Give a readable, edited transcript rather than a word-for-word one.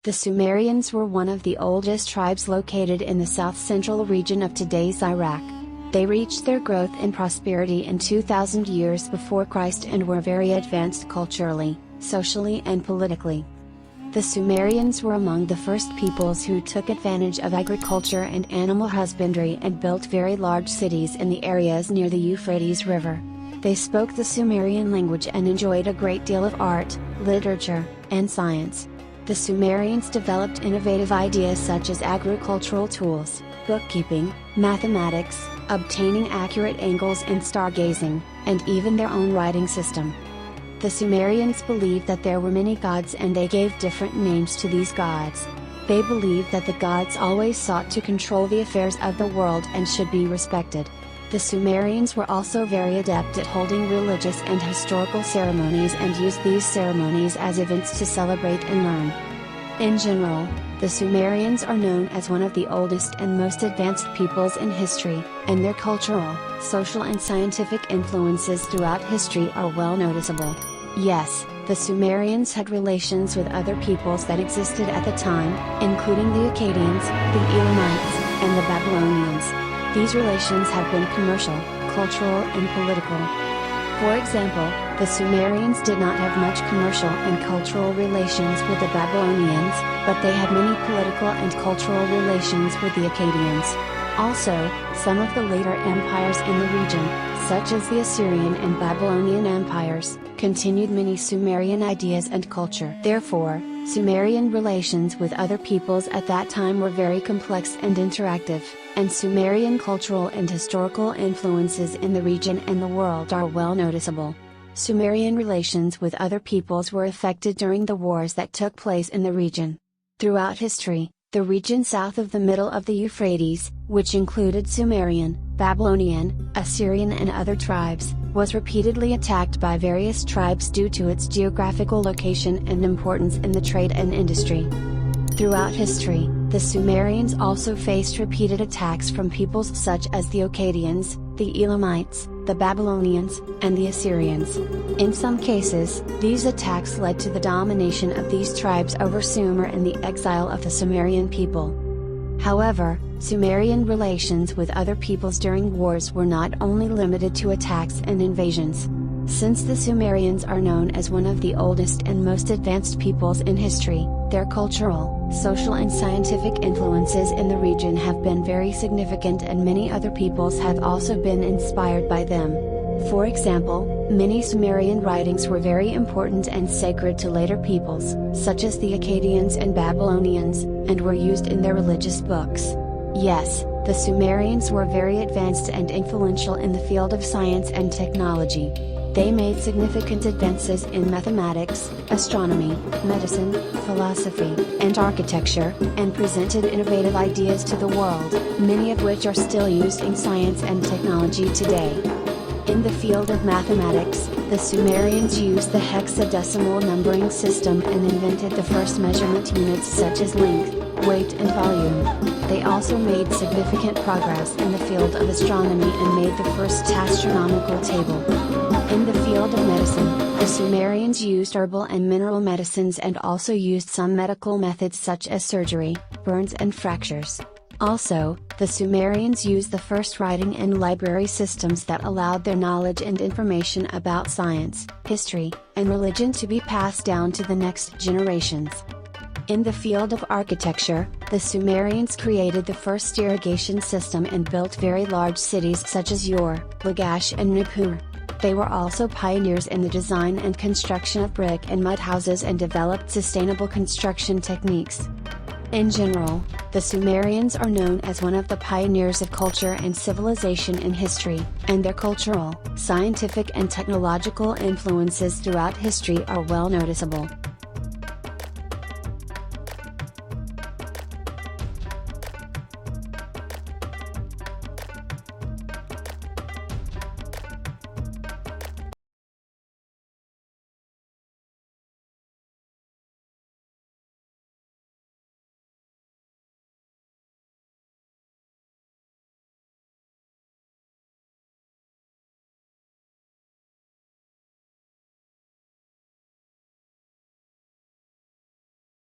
The Sumerians were one of the oldest tribes located in the south-central region of today's Iraq. They reached their growth and prosperity in 2000 years before Christ and were very advanced culturally, socially and politically. The Sumerians were among the first peoples who took advantage of agriculture and animal husbandry and built very large cities in the areas near the Euphrates River. They spoke the Sumerian language and enjoyed a great deal of art, literature, and science. The Sumerians developed innovative ideas such as agricultural tools, bookkeeping, mathematics, obtaining accurate angles and stargazing, and even their own writing system. The Sumerians believed that there were many gods and they gave different names to these gods. They believed that the gods always sought to control the affairs of the world and should be respected. The Sumerians were also very adept at holding religious and historical ceremonies and used these ceremonies as events to celebrate and learn. In general, the Sumerians are known as one of the oldest and most advanced peoples in history, and their cultural, social and scientific influences throughout history are well noticeable. Yes, the Sumerians had relations with other peoples that existed at the time, including the Akkadians, the Elamites, and the Babylonians. These relations have been commercial, cultural and political. For example, the Sumerians did not have much commercial and cultural relations with the Babylonians, but they had many political and cultural relations with the Akkadians. Also, some of the later empires in the region, such as the Assyrian and Babylonian empires, continued many Sumerian ideas and culture. Therefore, Sumerian relations with other peoples at that time were very complex and interactive, and Sumerian cultural and historical influences in the region and the world are well noticeable. Sumerian relations with other peoples were affected during the wars that took place in the region. Throughout history, the region south of the middle of the Euphrates, which included Sumerian, Babylonian, Assyrian and other tribes, was repeatedly attacked by various tribes due to its geographical location and importance in the trade and industry. Throughout history, the Sumerians also faced repeated attacks from peoples such as the Akkadians, the Elamites, the Babylonians, and the Assyrians. In some cases, these attacks led to the domination of these tribes over Sumer and the exile of the Sumerian people. However, Sumerian relations with other peoples during wars were not only limited to attacks and invasions. Since the Sumerians are known as one of the oldest and most advanced peoples in history, their cultural, social and scientific influences in the region have been very significant and many other peoples have also been inspired by them. For example, many Sumerian writings were very important and sacred to later peoples, such as the Akkadians and Babylonians, and were used in their religious books. Yes, the Sumerians were very advanced and influential in the field of science and technology. They made significant advances in mathematics, astronomy, medicine, philosophy, and architecture, and presented innovative ideas to the world, many of which are still used in science and technology today. In the field of mathematics, the Sumerians used the hexadecimal numbering system and invented the first measurement units such as length, weight and volume. They also made significant progress in the field of astronomy and made the first astronomical table. In the field of medicine, the Sumerians used herbal and mineral medicines and also used some medical methods such as surgery, burns and fractures. Also, the Sumerians used the first writing and library systems that allowed their knowledge and information about science, history, and religion to be passed down to the next generations. In the field of architecture, the Sumerians created the first irrigation system and built very large cities such as Ur, Lagash and Nippur. They were also pioneers in the design and construction of brick and mud houses and developed sustainable construction techniques. In general, the Sumerians are known as one of the pioneers of culture and civilization in history, and their cultural, scientific and technological influences throughout history are well noticeable.